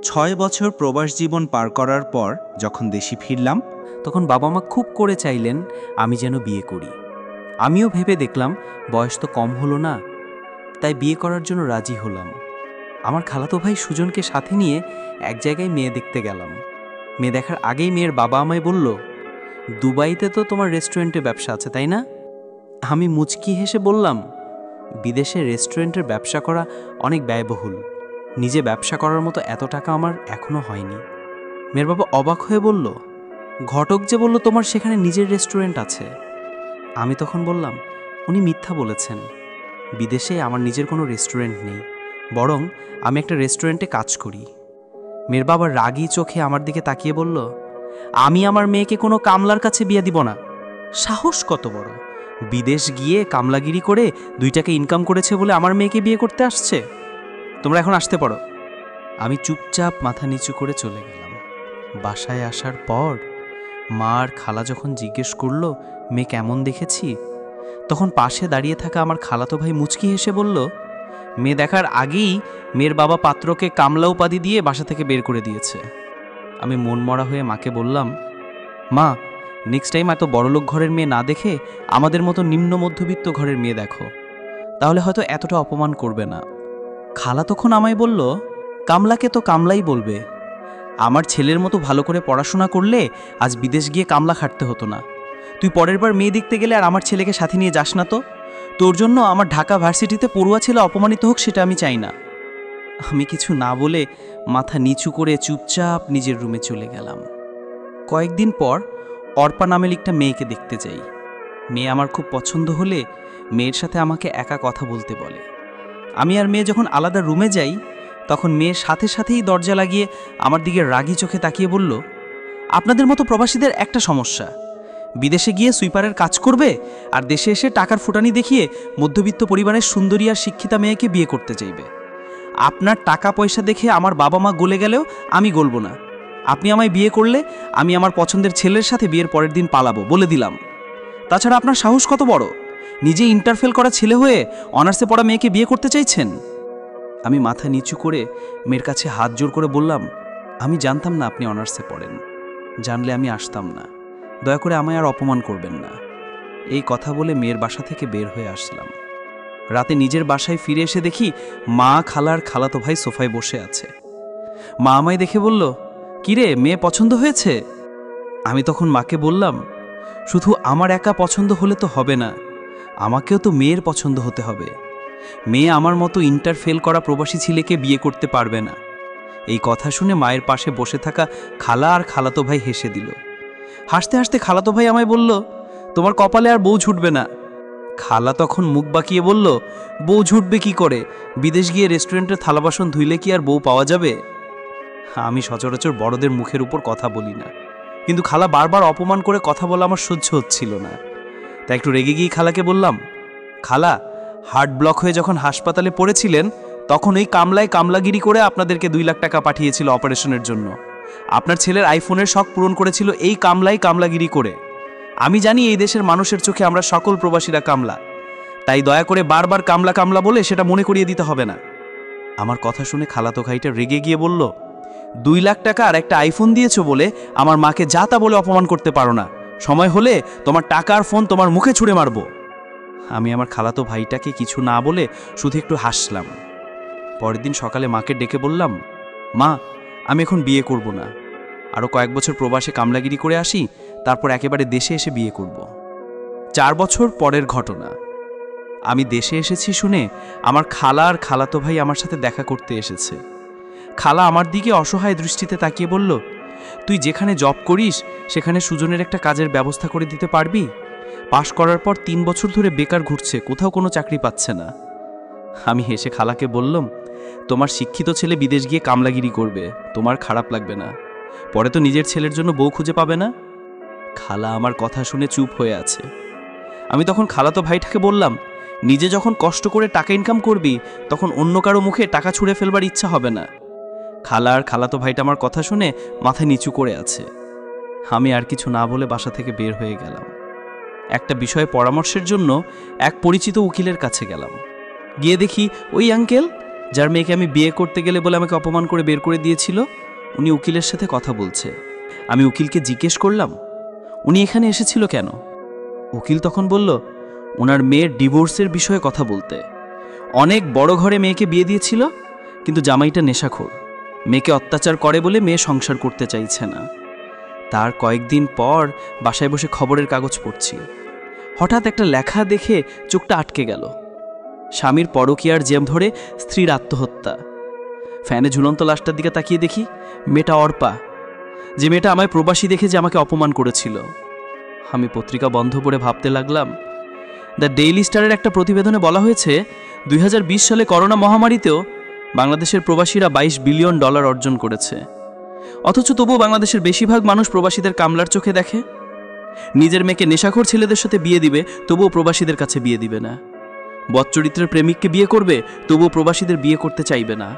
৬ বছর প্রবাস জীবন পার করার পর যখন দেশে ফিরলাম, তখন বাবা মা খুব করে চাইলেন আমি যেন বিয়ে করি। আমিও ভেবে দেখলাম বয়স তো কম হলো না, তাই বিয়ে করার জন্য রাজি হলাম। আমার খালাতো ভাই সুজনকে সাথে নিয়ে এক জায়গায় মেয়ে দেখতে গেলাম। মেয়ে দেখার আগেই মেয়ের বাবা আমায় বলল, দুবাইতে তো তোমার রেস্টুরেন্টে ব্যবসা আছে, তাই না? আমি মুচকি হেসে বললাম, বিদেশে রেস্টুরেন্টের ব্যবসা করা অনেক ব্যয়বহুল। নিজে ব্যবসা করার মতো এত টাকা আমার এখনো হয়নি। মেয়ের বাবা অবাক হয়ে বলল, ঘটক যে বলল তোমার সেখানে নিজের রেস্টুরেন্ট আছে। আমি তখন বললাম, উনি মিথ্যা বলেছেন। বিদেশে আমার নিজের কোনো রেস্টুরেন্ট নেই, বরং আমি একটা রেস্টুরেন্টে কাজ করি। মেয়ের বাবা রাগী চোখে আমার দিকে তাকিয়ে বলল, আমি আমার মেয়েকে কোনো কামলার কাছে বিয়ে দিব না। সাহস কত বড়! বিদেশ গিয়ে কামলাগিরি করে 2 টাকা ইনকাম করেছে বলে আমার মেয়েকে বিয়ে করতে আসছে। তোমরা এখন আসতে পারো। আমি চুপচাপ মাথা নিচু করে চলে গেলাম। বাসায় আসার পর মা আর খালা যখন জিজ্ঞেস করলো মেয়ে কেমন দেখেছি, তখন পাশে দাঁড়িয়ে থাকা আমার খালাতো ভাই মুচকি হেসে বলল, মেয়ে দেখার আগেই মেয়ের বাবা পাত্রকে কামলা উপাধি দিয়ে বাসা থেকে বের করে দিয়েছে। আমি মনমরা হয়ে মাকে বললাম, মা, নেক্সট টাইম এত বড়লোক ঘরের মেয়ে না দেখে আমাদের মতো নিম্ন মধ্যবিত্ত ঘরের মেয়ে দেখো, তাহলে হয়তো এতটা অপমান করবে না। খালা তখন আমায় বলল, কামলাকে তো কামলাই বলবে। আমার ছেলের মতো ভালো করে পড়াশোনা করলে আজ বিদেশ গিয়ে কামলা খাটতে হতো না। তুই পরের বার মেয়ে দেখতে গেলে আর আমার ছেলেকে সাথে নিয়ে যাস না তো। তোর জন্য আমার ঢাকা ভার্সিটিতে পড়ুয়া ছেলে অপমানিত হোক, সেটা আমি চাই না। আমি কিছু না বলে মাথা নিচু করে চুপচাপ নিজের রুমে চলে গেলাম। কয়েকদিন পর অর্পা নামের একটা মেয়েকে দেখতে যাই। মেয়ে আমার খুব পছন্দ হলে মেয়ের সাথে আমাকে একা কথা বলতে বলে। আমি আর মেয়ে যখন আলাদা রুমে যাই, তখন মেয়ের সাথে সাথেই দরজা লাগিয়ে আমার দিকে রাগী চোখে তাকিয়ে বলল, আপনাদের মতো প্রবাসীদের একটা সমস্যা, বিদেশে গিয়ে সুইপারের কাজ করবে আর দেশে এসে টাকার ফুটানি দেখিয়ে মধ্যবিত্ত পরিবারের সুন্দরী আর শিক্ষিতা মেয়েকে বিয়ে করতে চাইবে। আপনার টাকা পয়সা দেখে আমার বাবা মা গলে গেলেও আমি গলব না। আপনি আমায় বিয়ে করলে আমি আমার পছন্দের ছেলের সাথে বিয়ের পরের দিন পালাবো, বলে দিলাম। তাছাড়া আপনার সাহস কত বড়, নিজে ইন্টারফেল করা ছেলে হয়ে অনার্সে পড়া মেয়েকে বিয়ে করতে চাইছেন? আমি মাথা নিচু করে মেয়ের কাছে হাত জোর করে বললাম, আমি জানতাম না আপনি অনার্সে পড়েন, জানলে আমি আসতাম না। দয়া করে আমায় আর অপমান করবেন না। এই কথা বলে মেয়ের বাসা থেকে বের হয়ে আসলাম। রাতে নিজের বাসায় ফিরে এসে দেখি মা, খালার খালাতো ভাই সোফায় বসে আছে। মা আমায় দেখে বলল, কিরে, মেয়ে পছন্দ হয়েছে? আমি তখন মাকে বললাম, শুধু আমার একা পছন্দ হলে তো হবে না, আমাকেও তো মেয়ের পছন্দ হতে হবে। মেয়ে আমার মতো ইন্টার ফেল করা প্রবাসী ছেলেকে বিয়ে করতে পারবে না। এই কথা শুনে মায়ের পাশে বসে থাকা খালা আর খালাতো ভাই হেসে দিল। হাসতে হাসতে খালাতো ভাই আমায় বলল, তোমার কপালে আর বউ ছুটবে না। খালা তখন মুখ বাঁকিয়ে বলল, বউ ছুটবে কি করে? বিদেশ গিয়ে রেস্টুরেন্টের থালা বাসন ধুইলে কি আর বউ পাওয়া যাবে? আমি সচরাচর বড়দের মুখের উপর কথা বলি না, কিন্তু খালা বারবার অপমান করে কথা বলা আমার সহ্য হচ্ছিল না। তাই একটু রেগে গিয়ে খালাকে বললাম, খালা, হার্ট ব্লক হয়ে যখন হাসপাতালে পড়েছিলেন তখন ওই কামলায় কামলাগিরি করে আপনাদেরকে 2 লাখ টাকা পাঠিয়েছিল অপারেশনের জন্য। আপনার ছেলের আইফোনের শখ পূরণ করেছিল এই কামলাই কামলাগিরি করে। আমি জানি এই দেশের মানুষের চোখে আমরা সকল প্রবাসীরা কামলা, তাই দয়া করে বারবার কামলা কামলা বলে সেটা মনে করিয়ে দিতে হবে না। আমার কথা শুনে খালাতো ভাইটা রেগে গিয়ে বলল, 2 লাখ টাকা আর একটা আইফোন দিয়েছো বলে আমার মাকে যা তা বলে অপমান করতে পারো না। সময় হলে তোমার টাকার ফোন তোমার মুখে ছুঁড়ে মারবো। আমি আমার খালাতো ভাইটাকে কিছু না বলে শুধু একটু হাসলাম। পরের দিন সকালে মাকে ডেকে বললাম, মা, আমি এখন বিয়ে করব না, আরও কয়েক বছর প্রবাসে কামলাগিরি করে আসি, তারপর একেবারে দেশে এসে বিয়ে করব। 4 বছর পরের ঘটনা। আমি দেশে এসেছি শুনে আমার খালা আর খালাতো ভাই আমার সাথে দেখা করতে এসেছে। খালা আমার দিকে অসহায় দৃষ্টিতে তাকিয়ে বলল, তুই যেখানে জব করিস সেখানে সুজনের একটা কাজের ব্যবস্থা করে দিতে পারবি? পাশ করার পর 3 বছর ধরে বেকার ঘুরছে, কোথাও কোনো চাকরি পাচ্ছে না। আমি হেসে খালাকে বললাম, তোমার শিক্ষিত ছেলে বিদেশ গিয়ে কামলাগিরি করবে, তোমার খারাপ লাগবে না? পরে তো নিজের ছেলের জন্য বউ খুঁজে পাবে না। খালা আমার কথা শুনে চুপ হয়ে আছে। আমি তখন খালাতো ভাইটাকে বললাম, নিজে যখন কষ্ট করে টাকা ইনকাম করবি তখন অন্য কারো মুখে টাকা ছুঁড়ে ফেলবার ইচ্ছা হবে না। খালা আর খালাতো ভাইটা আমার কথা শুনে মাথা নিচু করে আছে। আমি আর কিছু না বলে বাসা থেকে বের হয়ে গেলাম। একটা বিষয়ে পরামর্শের জন্য এক পরিচিত উকিলের কাছে গেলাম। গিয়ে দেখি, ওই আঙ্কেল, যার মেয়েকে আমি বিয়ে করতে গেলে বলে আমাকে অপমান করে বের করে দিয়েছিল, উনি উকিলের সাথে কথা বলছে। আমি উকিলকে জিজ্ঞেস করলাম, উনি এখানে এসেছিল কেন? উকিল তখন বলল, ওনার মেয়ের ডিভোর্সের বিষয়ে কথা বলতে। অনেক বড় ঘরে মেয়েকে বিয়ে দিয়েছিল, কিন্তু জামাইটা নেশাখোর, মেয়েকে অত্যাচার করে বলে মেয়ে সংসার করতে চাইছে না। তার কয়েকদিন পর বাসায় বসে খবরের কাগজ পড়ছি, হঠাৎ একটা লেখা দেখে চোখটা আটকে গেল। স্বামীর পরকীয়ার জেম ধরে স্ত্রীর আত্মহত্যা। ফ্যানে ঝুলন্ত লাশটার দিকে তাকিয়ে দেখি মেয়েটা অর্পা, যে মেয়েটা আমায় প্রবাসী দেখে যে আমাকে অপমান করেছিল। আমি পত্রিকা বন্ধ করে ভাবতে লাগলাম, দ্য ডেইলি স্টারের একটা প্রতিবেদনে বলা হয়েছে 2020 সালে করোনা মহামারীতেও বাংলাদেশের প্রবাসীরা $22 বিলিয়ন অর্জন করেছে। অথচ তবুও বাংলাদেশের বেশিরভাগ মানুষ প্রবাসীদের কামলার চোখে দেখে। নিজের মেয়েকে নেশাখোর ছেলেদের সাথে বিয়ে দিবে, তবুও প্রবাসীদের কাছে বিয়ে দিবে না। বদচরিত্রের প্রেমিককে বিয়ে করবে, তবুও প্রবাসীদের বিয়ে করতে চাইবে না।